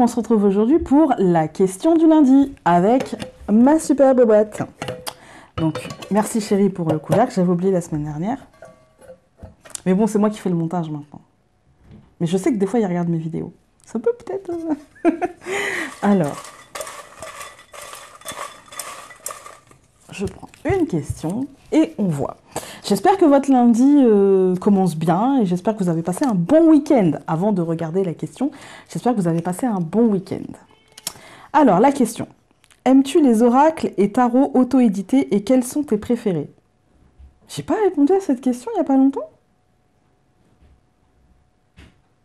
on se retrouve aujourd'hui pour la question du lundi avec ma superbe boîte. Donc, merci chérie pour le couvercle, j'avais oublié la semaine dernière. Mais bon, c'est moi qui fais le montage maintenant. Mais je sais que des fois, il regarde mes vidéos. Ça peut peut-être... Alors, je prends une question et on voit. J'espère que votre lundi commence bien et j'espère que vous avez passé un bon week-end. Avant de regarder la question, j'espère que vous avez passé un bon week-end. Alors, la question. Aimes-tu les oracles et tarots auto-édités et quels sont tes préférés? J'ai pas répondu à cette question il n'y a pas longtemps.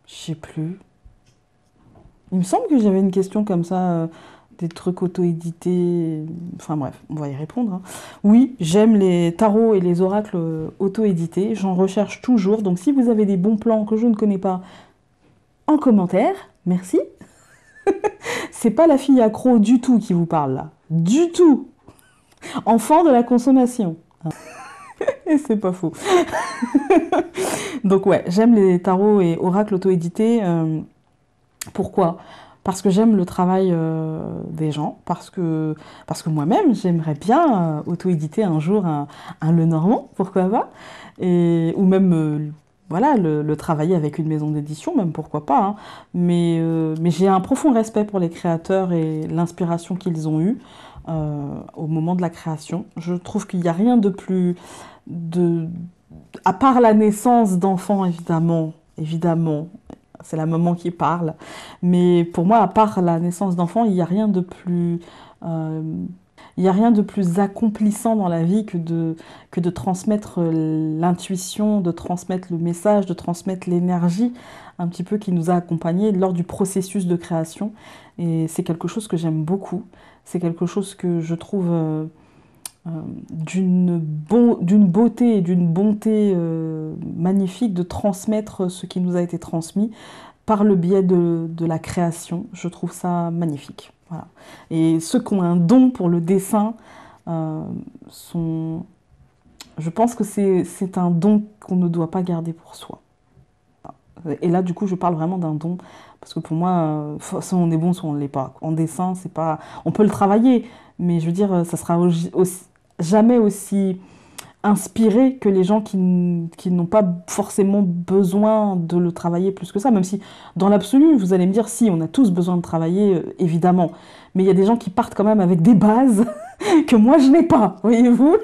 Je sais plus. Il me semble que j'avais une question comme ça, des trucs auto-édités. Enfin bref, on va y répondre. Hein. Oui, j'aime les tarots et les oracles auto-édités. J'en recherche toujours. Donc si vous avez des bons plans que je ne connais pas, en commentaire, merci. C'est pas la fille accro du tout qui vous parle là. Du tout. Enfant de la consommation. Et c'est pas faux. Donc ouais, j'aime les tarots et oracles auto-édités. Pourquoi? Parce que j'aime le travail des gens, parce que moi-même, j'aimerais bien auto-éditer un jour un Lenormand, pourquoi pas, ou même voilà, le travailler avec une maison d'édition, même pourquoi pas. Hein. Mais j'ai un profond respect pour les créateurs et l'inspiration qu'ils ont eue au moment de la création. Je trouve qu'il n'y a rien de plus... à part la naissance d'enfants, évidemment, c'est la maman qui parle, mais pour moi, à part la naissance d'enfants, il n'y a rien de plus... il n'y a rien de plus accomplissant dans la vie que de transmettre l'intuition, de transmettre le message, de transmettre l'énergie un petit peu qui nous a accompagnés lors du processus de création. Et c'est quelque chose que j'aime beaucoup. C'est quelque chose que je trouve d'une beauté et d'une bonté magnifique de transmettre ce qui nous a été transmis par le biais de la création. Je trouve ça magnifique. Voilà. Et ceux qui ont un don pour le dessin sont... Je pense que c'est un don qu'on ne doit pas garder pour soi. Et là, du coup, je parle vraiment d'un don. Parce que pour moi, soit on est bon, soit on ne l'est pas. En dessin, c'est pas... On peut le travailler, mais je veux dire, ça sera jamais aussi inspiré que les gens qui n'ont pas forcément besoin de le travailler plus que ça, même si dans l'absolu, vous allez me dire, si, on a tous besoin de travailler, évidemment, mais il y a des gens qui partent quand même avec des bases que moi je n'ai pas, voyez-vous.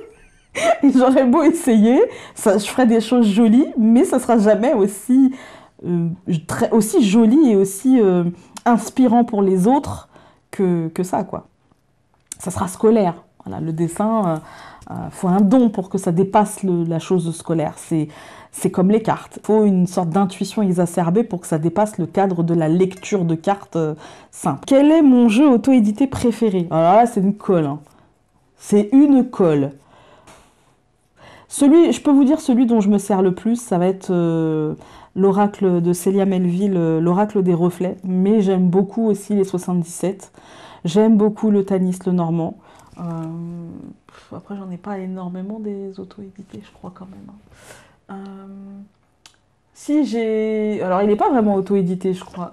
Et j'aurais beau essayer, je ferai des choses jolies, mais ça sera jamais aussi joli et aussi inspirant pour les autres que ça, quoi. Ça sera scolaire. Voilà, le dessin, faut un don pour que ça dépasse la chose scolaire. C'est comme les cartes. Il faut une sorte d'intuition exacerbée pour que ça dépasse le cadre de la lecture de cartes simple. Quel est mon jeu auto-édité préféré? Alors là, c'est une colle. Hein. C'est une colle. Je peux vous dire, celui dont je me sers le plus, ça va être l'oracle de Célia Melville, l'oracle des reflets. Mais j'aime beaucoup aussi les 77. J'aime beaucoup le Tanis Lenormand. Après, j'en ai pas énormément des auto-édités, je crois quand même. Hein. Si j'ai... Alors, il n'est pas vraiment auto-édité, je crois.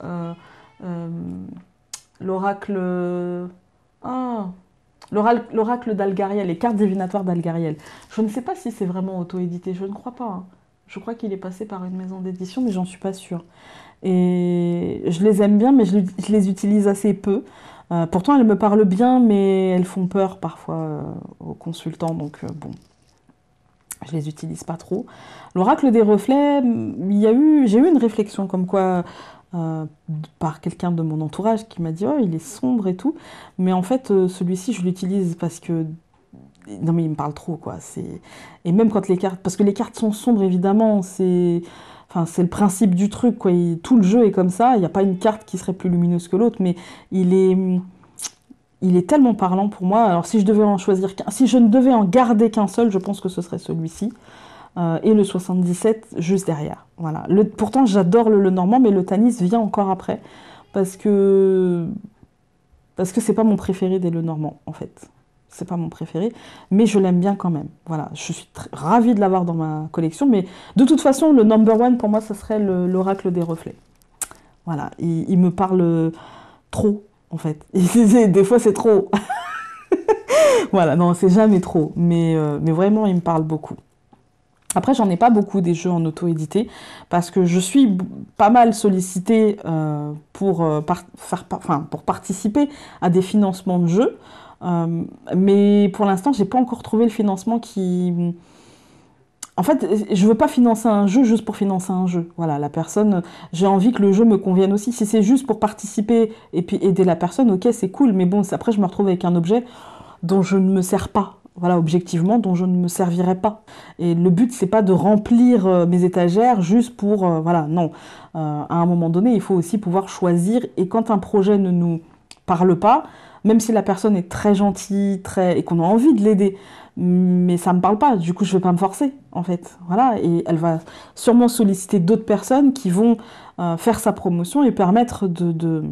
L'oracle... Ah, l'oracle d'Algariel, les cartes divinatoires d'Algariel. Je ne sais pas si c'est vraiment auto-édité, je ne crois pas. Hein. Je crois qu'il est passé par une maison d'édition, mais j'en suis pas sûre. Et je les aime bien, mais je les utilise assez peu. Pourtant, elles me parlent bien, mais elles font peur parfois aux consultants, donc bon, je les utilise pas trop. L'oracle des reflets, j'ai eu une réflexion comme quoi, par quelqu'un de mon entourage qui m'a dit « Oh, il est sombre et tout », mais en fait, celui-ci, je l'utilise parce que... Non, mais il me parle trop, quoi. Et même quand les cartes... Parce que les cartes sont sombres, évidemment, c'est le principe du truc, quoi. Tout le jeu est comme ça. Il n'y a pas une carte qui serait plus lumineuse que l'autre, mais il est tellement parlant pour moi. Alors, si je ne devais en garder qu'un seul, je pense que ce serait celui-ci. Et le 77 juste derrière. Voilà. Pourtant, j'adore le Lenormand, mais le Tanis vient encore après. Parce que c'est pas mon préféré des Lenormand, en fait. C'est pas mon préféré, mais je l'aime bien quand même. Voilà, je suis ravie de l'avoir dans ma collection, mais de toute façon, le number one, pour moi, ce serait l'oracle des reflets. Voilà, il me parle trop, en fait. Des fois, c'est trop. Voilà, non, c'est jamais trop. Mais vraiment, il me parle beaucoup. Après, j'en ai pas beaucoup des jeux en auto-édité parce que je suis pas mal sollicitée pour, pour participer à des financements de jeux. Euh, mais pour l'instant, j'ai pas encore trouvé le financement qui... En fait, je veux pas financer un jeu juste pour financer un jeu. Voilà, la personne, j'ai envie que le jeu me convienne aussi. Si c'est juste pour participer et puis aider la personne, ok, c'est cool. Mais bon, après, je me retrouve avec un objet dont je ne me sers pas. Voilà, objectivement, dont je ne me servirai pas. Et le but, c'est pas de remplir mes étagères juste pour... voilà, non. À un moment donné, il faut aussi pouvoir choisir. Et quand un projet ne nous parle pas, même si la personne est très gentille, et qu'on a envie de l'aider, mais ça me parle pas, du coup je vais pas me forcer en fait. Voilà, et elle va sûrement solliciter d'autres personnes qui vont faire sa promotion et permettre de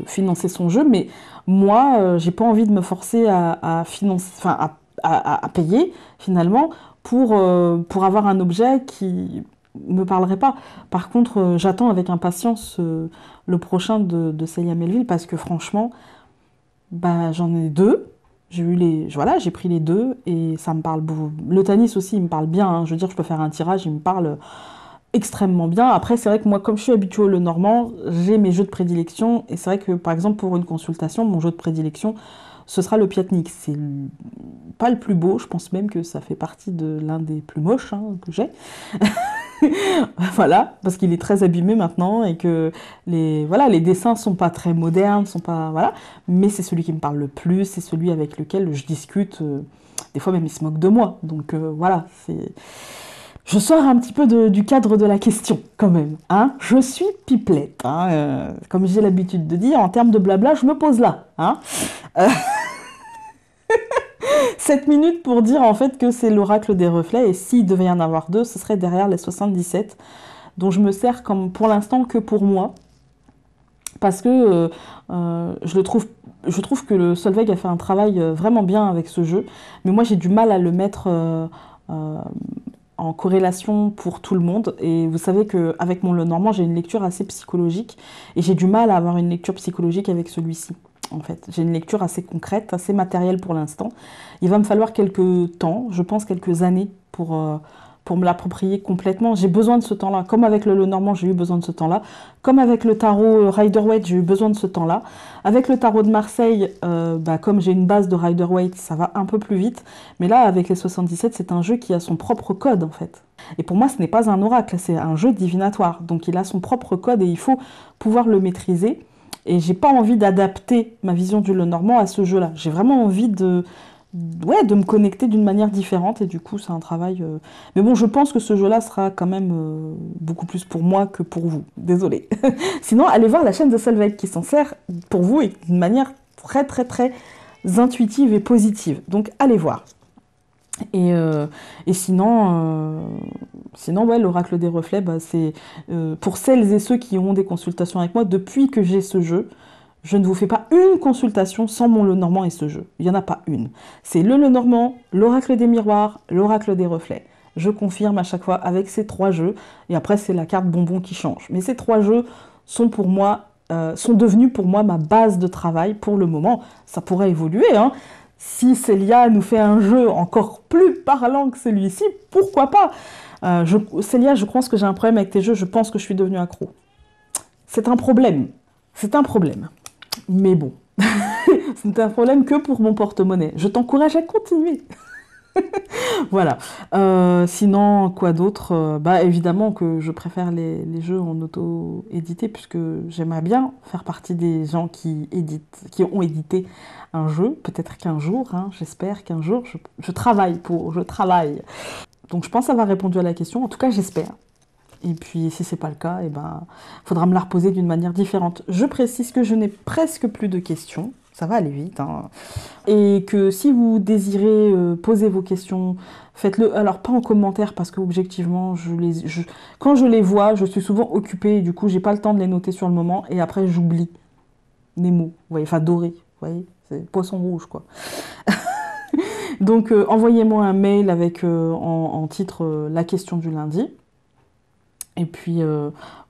financer son jeu, mais moi, j'ai pas envie de me forcer à financer, enfin, à payer finalement pour avoir un objet qui me parlerait pas. Par contre, j'attends avec impatience le prochain de Celia Melville parce que franchement, bah, j'en ai deux. J'ai eu voilà, j'ai pris les deux et ça me parle beaucoup. Le Tanis aussi, il me parle bien, hein. Je veux dire, je peux faire un tirage, il me parle extrêmement bien. Après, c'est vrai que moi, comme je suis habituée au Lenormand, j'ai mes jeux de prédilection. Et c'est vrai que, par exemple, pour une consultation, mon jeu de prédilection, ce sera le Piatnik. C'est pas le plus beau, je pense même que ça fait partie de l'un des plus moches hein, que j'ai. Voilà, parce qu'il est très abîmé maintenant et que voilà, les dessins sont pas très modernes, sont pas, voilà. Mais c'est celui qui me parle le plus, c'est celui avec lequel je discute. Des fois même, il se moque de moi. Donc voilà, c'est... Je sors un petit peu du cadre de la question, quand même. Hein, je suis pipelette. Hein, comme j'ai l'habitude de dire, en termes de blabla, je me pose là. Hein. 7 minutes pour dire en fait que c'est l'oracle des reflets. Et s'il devait y en avoir deux, ce serait derrière les 77, dont je me sers comme pour l'instant que pour moi. Parce que je trouve que le Solveig a fait un travail vraiment bien avec ce jeu. Mais moi, j'ai du mal à le mettre... en corrélation pour tout le monde. Et vous savez qu'avec mon Lenormand, j'ai une lecture assez psychologique. Et j'ai du mal à avoir une lecture psychologique avec celui-ci. En fait, j'ai une lecture assez concrète, assez matérielle pour l'instant. Il va me falloir quelques temps, je pense quelques années pour me l'approprier complètement. J'ai besoin de ce temps-là. Comme avec le Lenormand, j'ai eu besoin de ce temps-là. Comme avec le tarot Rider-Waite, j'ai eu besoin de ce temps-là. Avec le tarot de Marseille, comme j'ai une base de Rider-Waite, ça va un peu plus vite. Mais là, avec les 77, c'est un jeu qui a son propre code, en fait. Et pour moi, ce n'est pas un oracle, c'est un jeu divinatoire. Donc il a son propre code et il faut pouvoir le maîtriser. Et j'ai pas envie d'adapter ma vision du Lenormand à ce jeu-là. J'ai vraiment envie de me connecter d'une manière différente. Et du coup, c'est un travail... Mais bon, je pense que ce jeu-là sera quand même beaucoup plus pour moi que pour vous. Désolée. Sinon, allez voir la chaîne de Solveig qui s'en sert pour vous et d'une manière très, très, très intuitive et positive. Donc, allez voir. Et sinon, ouais, l'oracle des reflets, c'est pour celles et ceux qui ont des consultations avec moi, depuis que j'ai ce jeu, je ne vous fais pas une consultation sans mon Lenormand et ce jeu. Il n'y en a pas une. C'est le Lenormand, l'oracle des miroirs, l'oracle des reflets. Je confirme à chaque fois avec ces trois jeux. Et après, c'est la carte bonbon qui change. Mais ces trois jeux sont pour moi, sont devenus pour moi ma base de travail pour le moment. Ça pourrait évoluer, hein. Si Célia nous fait un jeu encore plus parlant que celui-ci, pourquoi pas Célia, je pense que j'ai un problème avec tes jeux, je pense que je suis devenue accro. C'est un problème. C'est un problème. Mais bon, c'est un problème que pour mon porte-monnaie. Je t'encourage à continuer. Voilà. Sinon, quoi d'autre évidemment que je préfère les jeux en auto-édité, puisque j'aimerais bien faire partie des gens qui ont édité un jeu. Peut-être qu'un jour, hein, j'espère qu'un jour, je travaille. Donc je pense avoir répondu à la question, en tout cas j'espère. Et puis si c'est pas le cas, faudra me la reposer d'une manière différente. Je précise que je n'ai presque plus de questions. Ça va aller vite. Hein. Et que si vous désirez poser vos questions, faites-le. Alors, pas en commentaire, parce que objectivement, quand je les vois, je suis souvent occupée. Et du coup, j'ai pas le temps de les noter sur le moment. Et après, j'oublie les mots. Vous voyez, enfin, doré. Vous voyez, c'est poisson rouge, quoi. Donc, envoyez-moi un mail avec en titre la question du lundi. Et puis,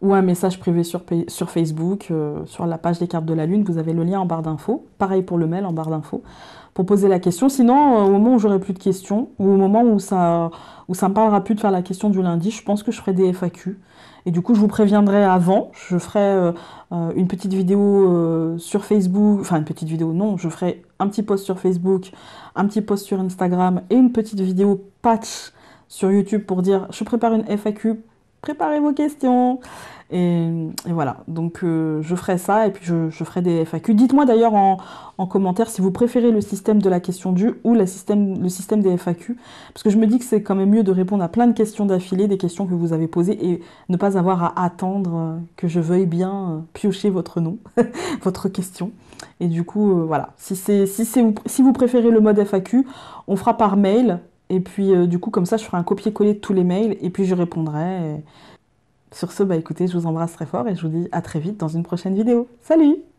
ou un message privé sur Facebook, sur la page des cartes de la Lune, vous avez le lien en barre d'infos. Pareil pour le mail en barre d'infos, pour poser la question. Sinon, au moment où j'aurai plus de questions, ou au moment où ça me parlera plus de faire la question du lundi, je pense que je ferai des FAQ. Et du coup, je vous préviendrai avant. Je ferai une petite vidéo sur Facebook. Enfin, une petite vidéo, non. Je ferai un petit post sur Facebook, un petit post sur Instagram et une petite vidéo patch sur YouTube pour dire je prépare une FAQ, préparez vos questions. Et voilà, donc je ferai ça et puis je ferai des FAQ. Dites-moi d'ailleurs en commentaire si vous préférez le système de la question due ou le système des FAQ. Parce que je me dis que c'est quand même mieux de répondre à plein de questions d'affilée, des questions que vous avez posées et ne pas avoir à attendre que je veuille bien piocher votre nom, votre question. Et du coup, voilà, si vous préférez le mode FAQ, on fera par mail. Et puis du coup, comme ça, je ferai un copier-coller de tous les mails et puis je répondrai. Sur ce, bah écoutez, je vous embrasse très fort et je vous dis à très vite dans une prochaine vidéo. Salut!